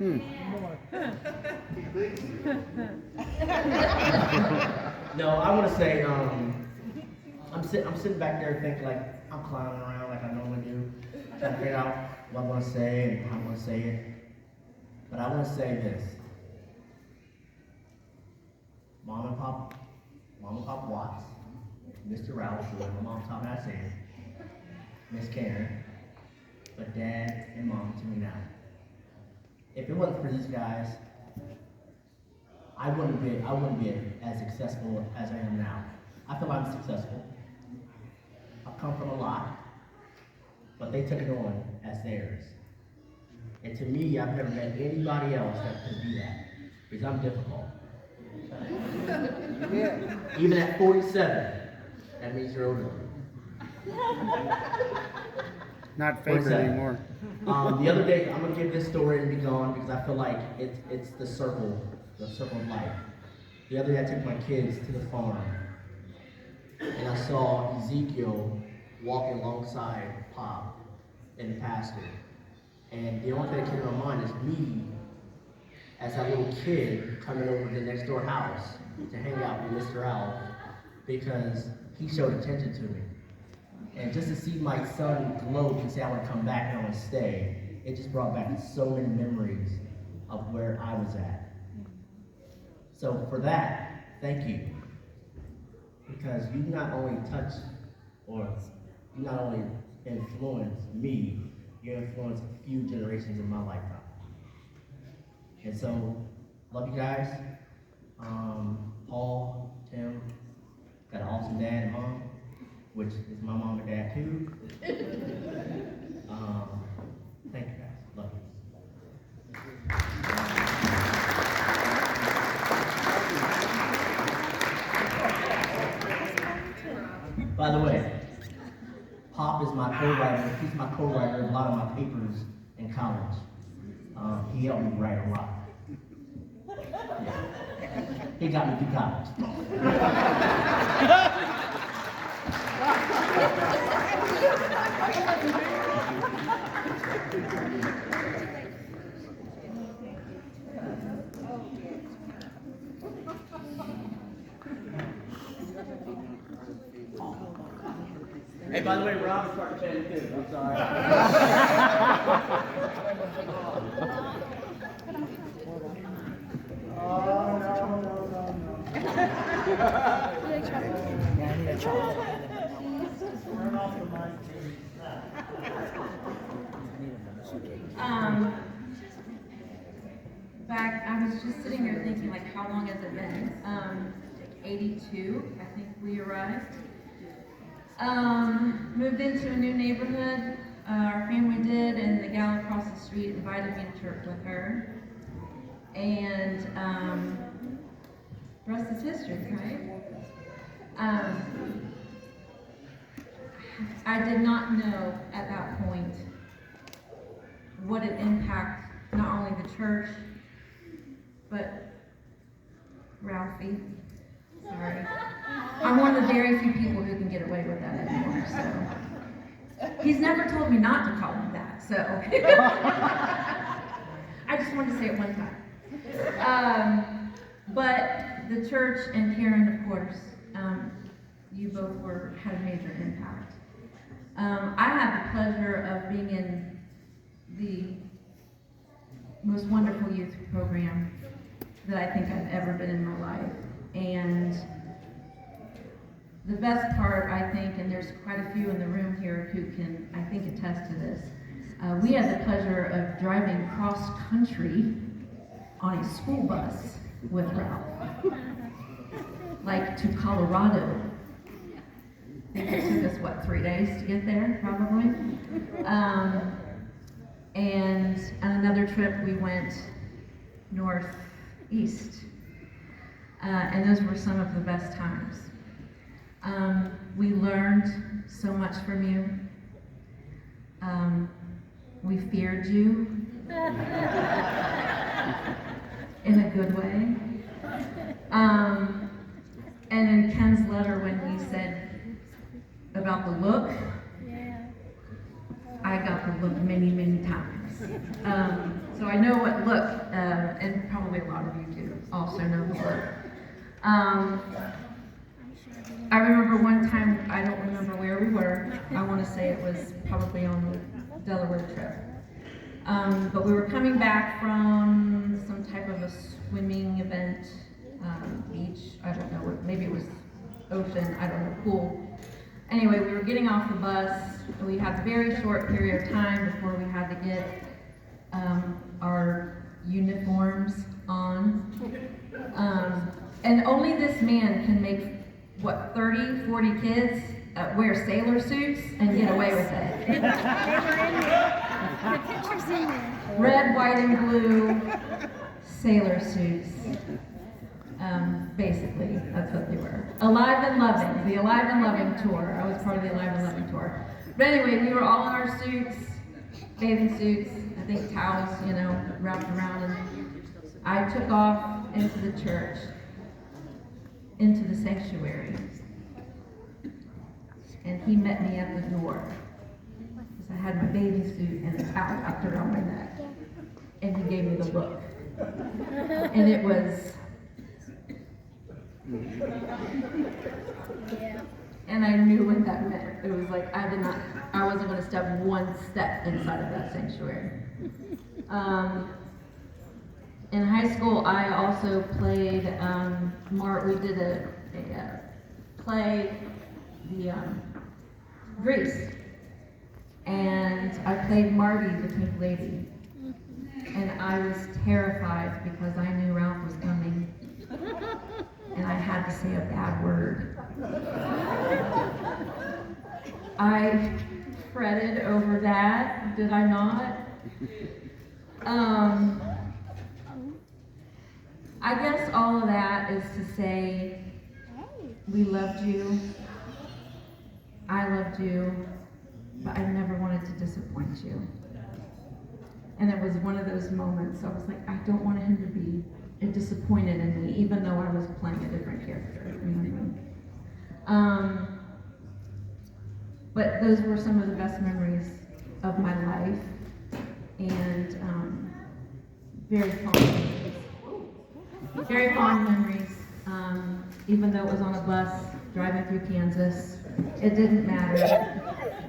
No, I want to say, I'm sitting back there thinking like I'm clowning around like I normally do, trying to figure out what I want to say and how I want to say it. But I want to say this: Mom and Pop Watts, Mr. Ralph, who my mom taught me how to say it, Miss Karen, but Dad and Mom to me now. If it wasn't for these guys, I wouldn't be as successful as I am now. I feel I'm successful. I've come from a lot, but they took it on as theirs. And to me, I've never met anybody else that could do that, because I'm difficult. Even at 47, that means you're older. Not favorite anymore. The other day, I'm gonna give this story and be gone because I feel like it's the circle of life. The other day, I took my kids to the farm, and I saw Ezekiel walking alongside Pop and the pastor. And the only thing that came to my mind is me as that little kid coming over to the next door house to hang out with Mr. Alf because he showed attention to me. And just to see my son gloat and say I want to come back and I want to stay, it just brought back so many memories of where I was at. So for that, thank you. Because you not only touched or you not only influenced me, you influenced a few generations in my lifetime. And so, love you guys. Paul, Tim, got an awesome dad and mom, which is my mom and dad too. Thank you guys. Love you. By the way, Pop is my co-writer. He's my co-writer of a lot of my papers in college. He helped me write a lot. Yeah. He got me through college. Hey, by the way, Rob is starting to fan too. I'm sorry. Oh, no. Yeah, I need a chocolate. Turn off the mic. Back, I was just sitting here thinking, like, how long has it been? 82, I think we arrived. Moved into a new neighborhood, our family did, and the gal across the street invited me to church with her. And, the rest is history, right? I did not know at that point what an impact not only the church, but Ralphie. Sorry. I'm one of the very few people who can get away with that anymore, so. He's never told me not to call him that, so. I just wanted to say it one time. But the church and Karen, of course, you both had a major impact. I had the pleasure of being in the most wonderful youth program that I think I've ever been in my life. And the best part, I think, and there's quite a few in the room here who can, I think, attest to this, we had the pleasure of driving cross-country on a school bus with Ralph, like to Colorado. I think it took us, 3 days to get there, probably? And on another trip, we went northeast. And those were some of the best times. We learned so much from you. We feared you in a good way. And in Ken's letter, when he said about the look, I got the look many, many times. So I know what look book, and probably a lot of you do also know the book. I remember one time, I don't remember where we were. I want to say it was probably on the Delaware trip. But we were coming back from some type of a swimming event, beach, I don't know, maybe it was ocean, I don't know, pool. Anyway, we were getting off the bus, and we had a very short period of time before we had to get our uniforms on. And only this man can make, 30, 40 kids wear sailor suits and get away with it. They were in there. The picture's in there. Red, white, and blue sailor suits. Basically, that's what they were. Alive and Loving, the Alive and Loving tour. I was part of the Alive and Loving tour. But anyway, we were all in our suits, bathing suits, I think towels, wrapped around. And I took off into the church, into the sanctuary. And he met me at the door. Because I had my bathing suit and a towel wrapped around my neck. And he gave me the look. And it was... And I knew what that meant. It was like I wasn't going to step one step inside of that sanctuary. In high school, I also played, we did a play, Grease. And I played Marty, the Pink Lady. And I was terrified because I knew Ralph was coming. And I had to say a bad word. I fretted over that, did I not? I guess all of that is to say, we loved you, I loved you, but I never wanted to disappoint you. And it was one of those moments, I was like, I don't want him to be disappointed in me, even though I was playing a different character. You know what I mean? But those were some of the best memories of my life, and very fond memories. Very fond memories. Even though it was on a bus driving through Kansas, it didn't matter.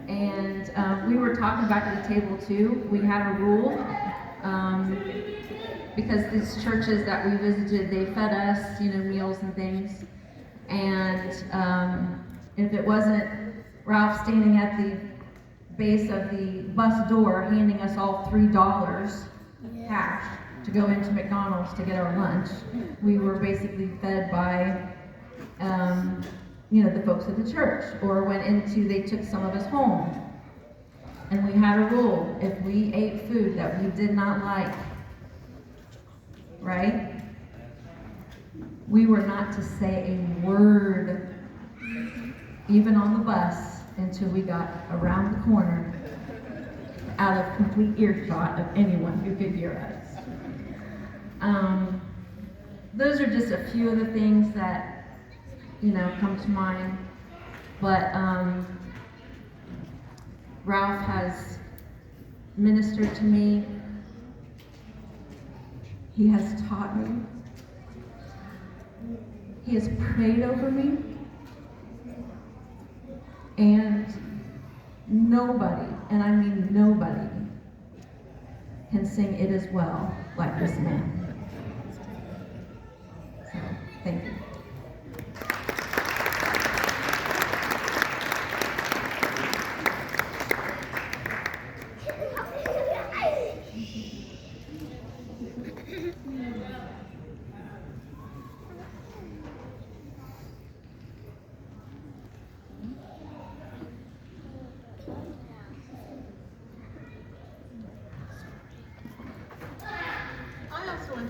And we were talking back at the table too. We had a rule. Because these churches that we visited, they fed us, meals and things. And if it wasn't Ralph standing at the base of the bus door handing us all $3 cash to go into McDonald's to get our lunch, we were basically fed by, the folks at the church. Or they took some of us home. And we had a rule: if we ate food that we did not like, right? We were not to say a word, even on the bus, until we got around the corner, out of complete earshot of anyone who could hear us. Those are just a few of the things that, come to mind. But Ralph has ministered to me. He has taught me. He has prayed over me. And nobody, and I mean nobody, can sing "It Is Well" like this man. So, thank you.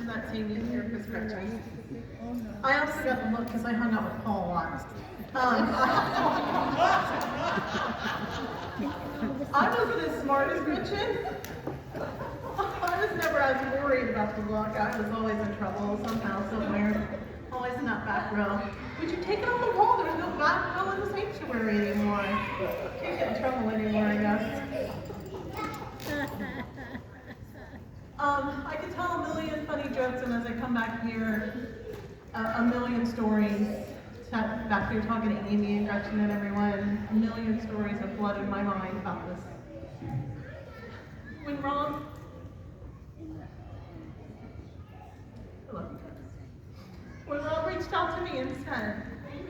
That same year for Scratchers. I also got the look because I hung out with Paul a lot. I wasn't as smart as Gretchen. I was never as worried about the look. I was always in trouble somehow, somewhere. Always in that back row. Would you take it on the wall? There's no back row in the sanctuary anymore. Can't get in trouble anymore, I guess. I could tell a million funny jokes, and as I come back here, a million stories. Back here talking to Amy and Gretchen and everyone, a million stories have flooded my mind about this. When Rob, I love you guys. When Rob reached out to me and said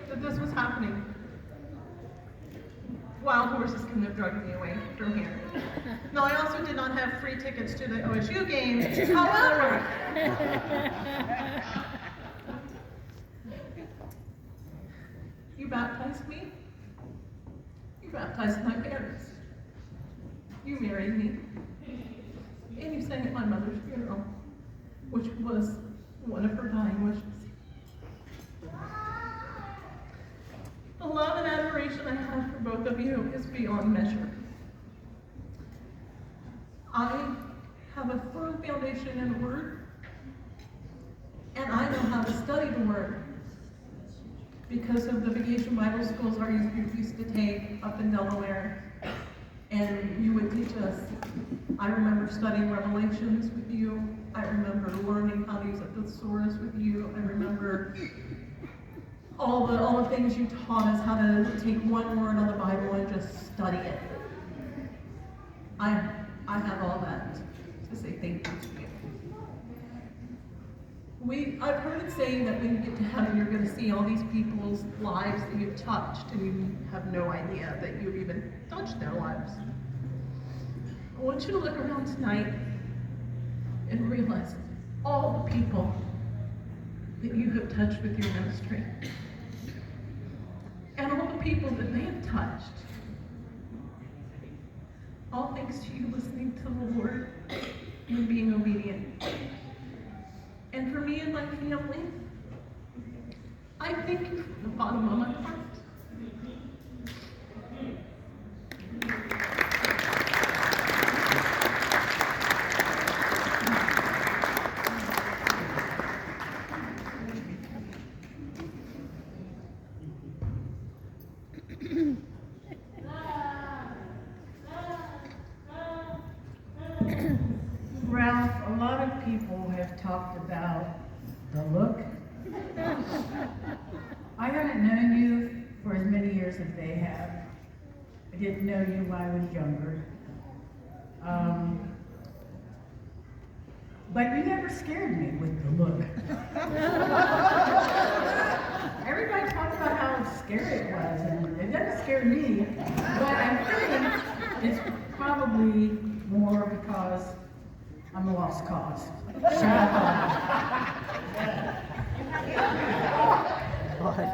that this was happening, wild horses couldn't have drugged me away from here. Now, I also did not have free tickets to the OSU game. However, you baptized me. You baptized my parents. You married me. And you sang at my mother's funeral, which was one of her dying wishes. The love and admiration I have for both of you is beyond measure. I have a firm foundation in the Word, and I know how to study the Word because of the vacation Bible schools our youth group used to take up in Delaware, and you would teach us. I remember studying Revelations with you. I remember learning how to use a thesaurus with you. I remember all the things you taught us, how to take one word on the Bible and just study it. I have all that to say thank you to you. I've heard it saying that when you get to heaven, you're going to see all these people's lives that you've touched, and you have no idea that you've even touched their lives. I want you to look around tonight and realize all the people that you have touched with your ministry, and all the people that they have touched. All thanks to you listening to the Lord and being obedient. And for me and my family, I thank you from the bottom of my heart. Ralph, a lot of people have talked about the look. I haven't known you for as many years as they have. I didn't know you when I was younger. But you never scared me with the look. Everybody talks about how scary it was, and it doesn't scare me. But I think it's probably more because I'm a lost cause. Shut up.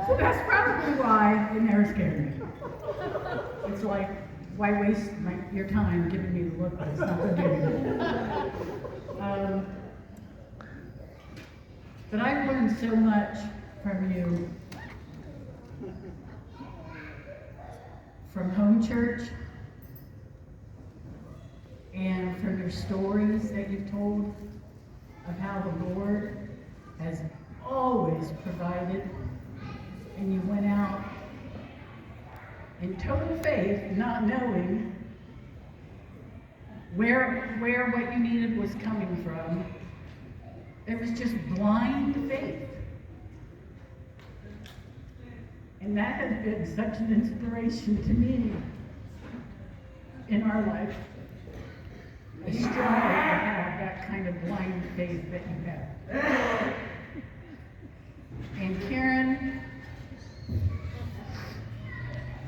So that's probably why it never scared me. It's like, why waste your time giving me the look that it's not going to give you? But I've learned so much from you. From home church, and from your stories that you've told of how the Lord has always provided, and you went out in total faith, not knowing where what you needed was coming from. It was just blind faith. And that has been such an inspiration to me in our life. I strive to have that kind of blind faith that you have. And Karen,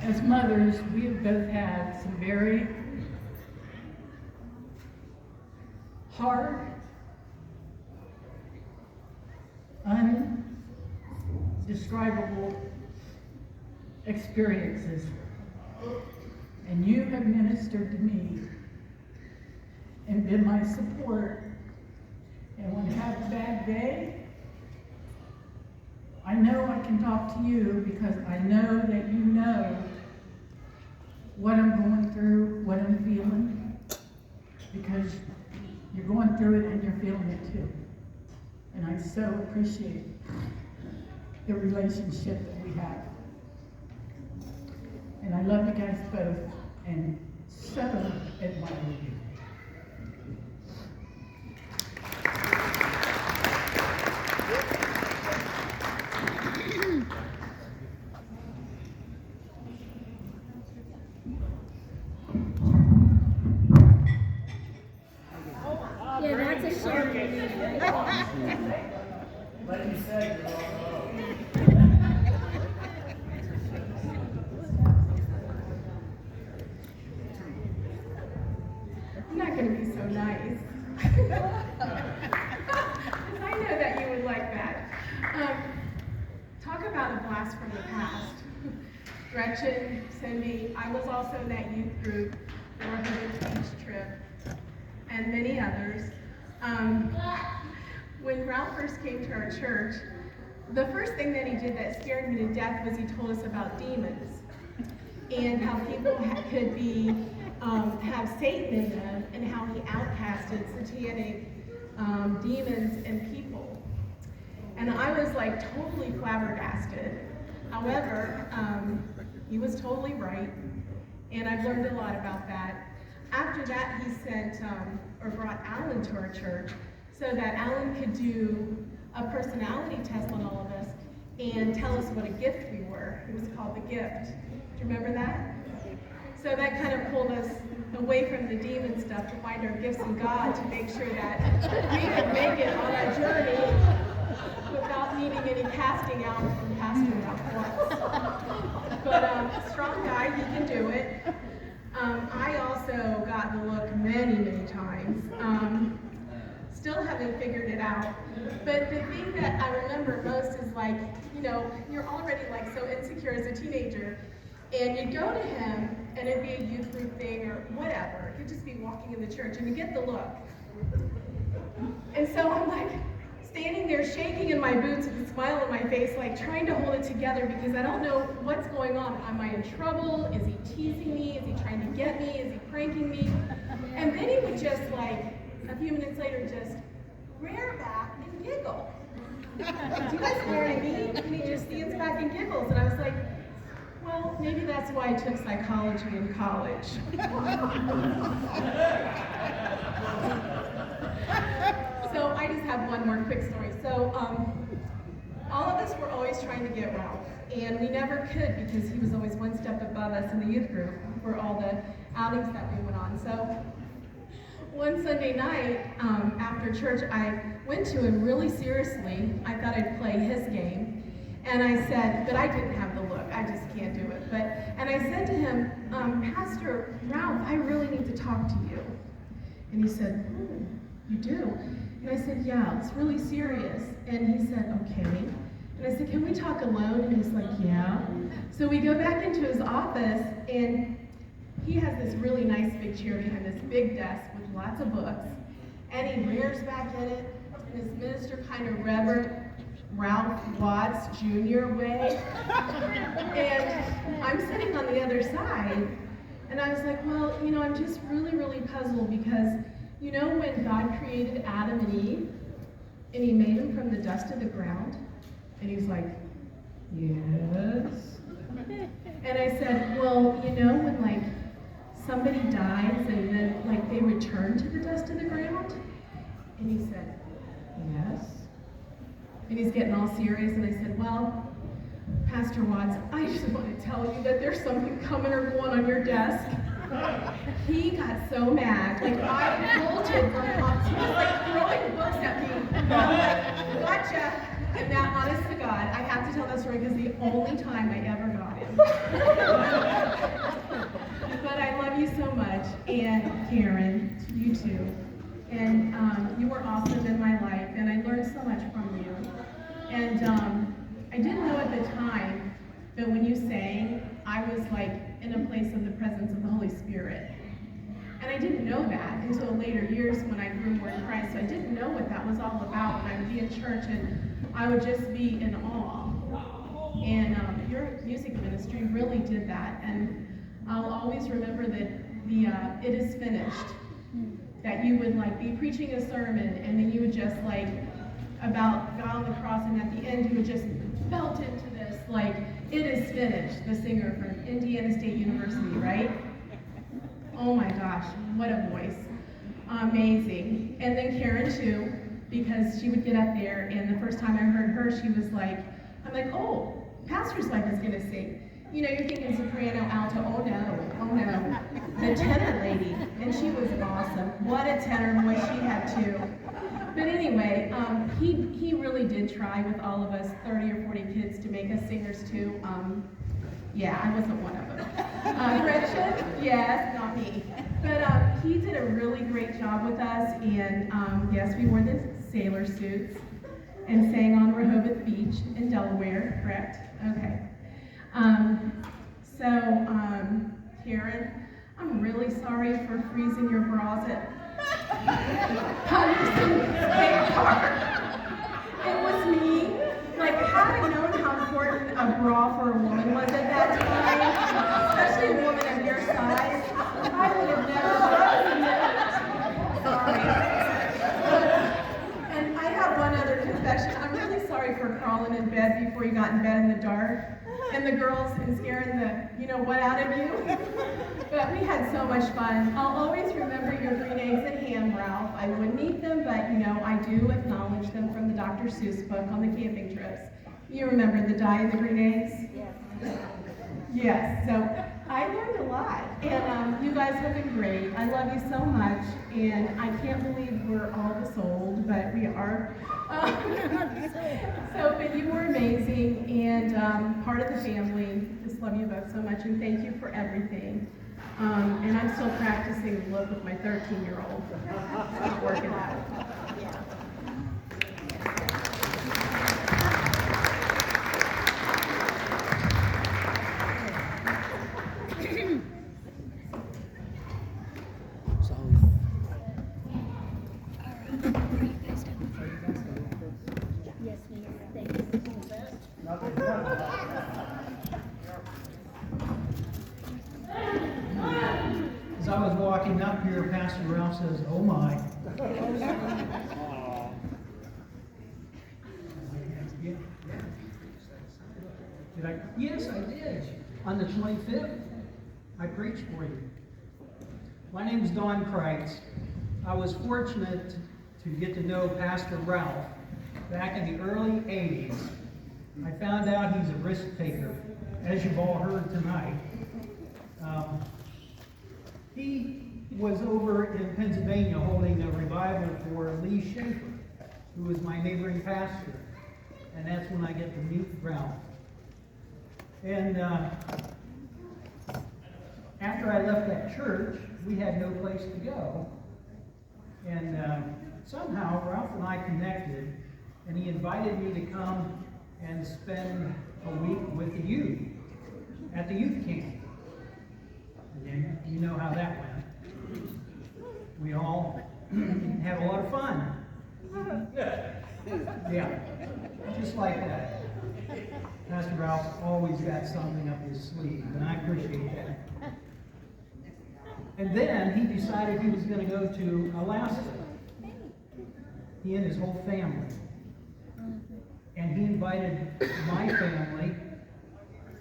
as mothers, we have both had some very hard, undescribable experiences. And you have ministered to me and been my support. And when I have a bad day, I know I can talk to you because I know that you know what I'm going through, what I'm feeling, because you're going through it and you're feeling it too. And I so appreciate the relationship that we have. And I love you guys both and so admire you. blast from the past. Gretchen, Cindy, I was also in that youth group, the Northern Beach trip, and many others. When Ralph first came to our church, the first thing that he did that scared me to death was he told us about demons and how people could be have Satan in them and how he outcasted satanic demons and people. And I was like totally flabbergasted. However, he was totally right, and I've learned a lot about that. After that, he sent or brought Alan to our church so that Alan could do a personality test on all of us and tell us what a gift we were. It was called The Gift. Do you remember that? So that kind of pulled us away from the demon stuff to find our gifts in God, to make sure that we could make it on our journey without needing any casting out from Pastor Ralph. But strong guy, he can do it. I also got the look many, many times. Still haven't figured it out. But the thing that I remember most is like, you know, you're already like so insecure as a teenager, and you go to him, and it'd be a youth group thing or whatever. It could just be walking in the church, and you get the look. And so I'm like standing there shaking in my boots with a smile on my face, like trying to hold it together because I don't know what's going on. Am I in trouble? Is he teasing me? Is he trying to get me? Is he pranking me? And then he would just like, a few minutes later, just rear back and giggle. Do you guys know what I mean? And he just stands back and giggles. And I was like, well, maybe that's why I took psychology in college. So I just have one more quick story. So all of us were always trying to get Ralph, and we never could because he was always one step above us in the youth group for all the outings that we went on. So one Sunday night after church, I went to him really seriously. I thought I'd play his game. And I said, but I didn't have the look. I just can't do it. And I said to him, Pastor Ralph, I really need to talk to you. And he said, you do? And I said, yeah, it's really serious. And he said, okay. And I said, can we talk alone? And he's like, yeah. So we go back into his office, and he has this really nice big chair behind this big desk with lots of books. And he rears back in it in his minister kind of Reverend Ralph Watts Jr. way. And I'm sitting on the other side, and I was like, well, you know, I'm just really, really puzzled because, you know, when God created Adam and Eve, and he made them from the dust of the ground, and he's like, yes. And I said, well, you know, when like somebody dies and then like they return to the dust of the ground? And he said, yes. And he's getting all serious, and I said, well, Pastor Watts, I just want to tell you that there's something coming or going on your desk. He got so mad, like I bolted from Watts. He was like throwing books at me. I'm like, gotcha. And now, honest to God, I have to tell that story because the only time I ever got him. But I love you so much, and Karen, you too. And you were awesome in my life, and I learned so much from you. And I didn't know at the time that when you sang, I was like in a place of the presence of the Holy Spirit. And I didn't know that until later years when I grew more in Christ. So I didn't know what that was all about. And I would be in church and I would just be in awe. And your music ministry really did that. And I'll always remember that the It Is Finished. That you would like be preaching a sermon and then you would just like about God on the cross, and at the end you would just melt into this like, it is finished, the singer from Indiana State University, right? Oh my gosh, what a voice. Amazing. And then Karen too, because she would get up there and the first time I heard her, she was like, I'm like, oh, pastor's wife is gonna sing. You know, you're thinking soprano, alto, oh no, the tenor lady, and she was awesome. What a tenor voice she had too. But anyway, he really did try with all of us 30 or 40 kids to make us singers too. Yeah, I wasn't one of them. Gretchen, yes, not me. But he did a really great job with us, and yes, we wore the sailor suits. and sang on Rehoboth Beach in Delaware, correct? Okay. Karen, I'm really sorry for freezing your bras at Henderson State Park. It was me. Like, had I known how important a bra for a woman was at that time, especially a woman of your size, I would have known. Sorry. And I have one other confession. I'm really sorry for crawling in bed before you got in bed in the dark, and the girls and scaring the you-know-what out of you. But we had so much fun. I'll always remember your green eggs and ham, Ralph. I wouldn't eat them, but I do acknowledge them from the Dr. Seuss book on the camping trips. You remember the dye and the green eggs? Yes. Yes, so I learned a lot. And you guys have been great. I love you so much. And I can't believe we're all this old, but we are. But you were amazing and part of the family. Just love you both so much and thank you for everything. And I'm still practicing the look with my 13-year-old. It's not working out. Yes, we are. Thank you. As I was walking up here, Pastor Ralph says, "Oh my." Did I? Yes, I did. On the 25th, I preached for you. My name is Don Kreitz. I was fortunate to get to know Pastor Ralph back in the early 80s. I found out he's a risk taker, as you've all heard tonight. He was over in Pennsylvania holding a revival for Lee Schaefer, who was my neighboring pastor. And that's when I get to meet Ralph. And after I left that church, we had no place to go. And somehow Ralph and I connected, and he invited me to come and spend a week with the youth at the youth camp. And you know how that went. We all had a lot of fun. Yeah, just like that. Pastor Ralph always got something up his sleeve, and I appreciate that. And then he decided he was going to go to Alaska. He and his whole family. And he invited my family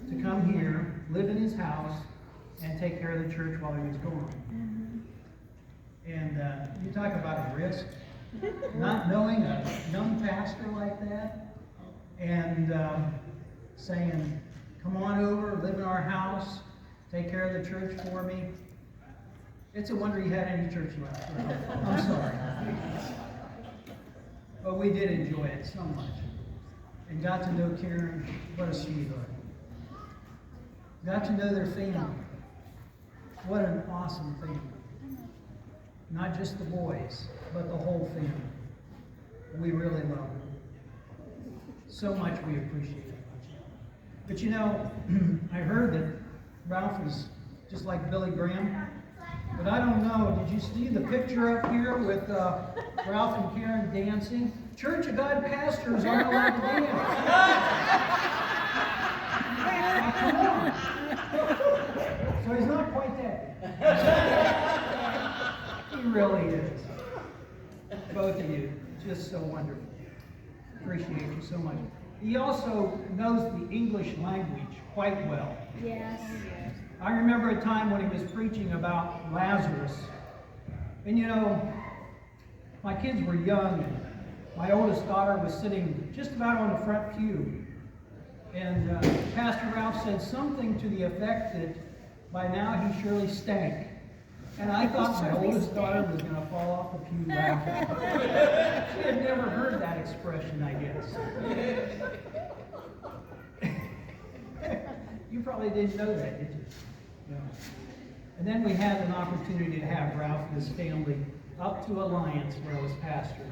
to come here, live in his house, and take care of the church while he was gone. And you talk about a risk. Not knowing a young pastor like that, and saying, "Come on over, live in our house, take care of the church for me." It's a wonder he had any church left. I'm sorry. But we did enjoy it so much. And got to know Karen, what a sweetheart. Got to know their family. What an awesome family. Not just the boys, but the whole family. We really love them. So much we appreciate it. But I heard that Ralph is just like Billy Graham. But I don't know, did you see the picture up here with Ralph and Karen dancing? Church of God pastors aren't allowed to dance. So he's not quite that. He really is. Both of you, just so wonderful. Appreciate you so much. He also knows the English language quite well. Yes. I remember a time when he was preaching about Lazarus. And my kids were young, and my oldest daughter was sitting just about on the front pew. And Pastor Ralph said something to the effect that by now he surely stank. And I thought my oldest daughter was going to fall off the pew laughing. She had never heard that expression, I guess. You probably didn't know that, did you? No. And then we had an opportunity to have Ralph and his family up to Alliance, where I was pastor.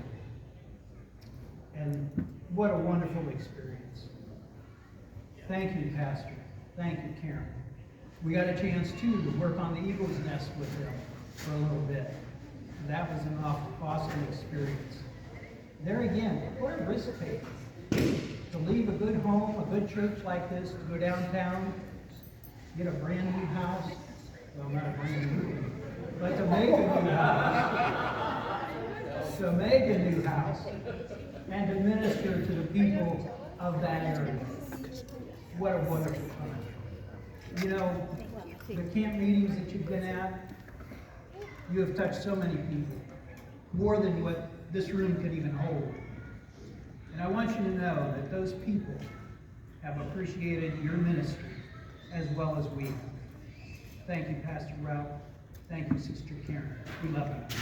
And what a wonderful experience. Thank you, Pastor. Thank you, Karen. We got a chance, too, to work on the Eagle's Nest with them for a little bit. That was an awesome experience. There again, what a risk taking. To leave a good home, a good church like this, to go downtown, get a brand new house. Well, not a brand new one, but to make a new house. To make a new house. And to minister to the people of that area. What a wonderful time. You know, the camp meetings that you've been at, you have touched so many people. More than what this room could even hold. And I want you to know that those people have appreciated your ministry as well as we have. Thank you, Pastor Ralph. Thank you, Sister Karen. We love you.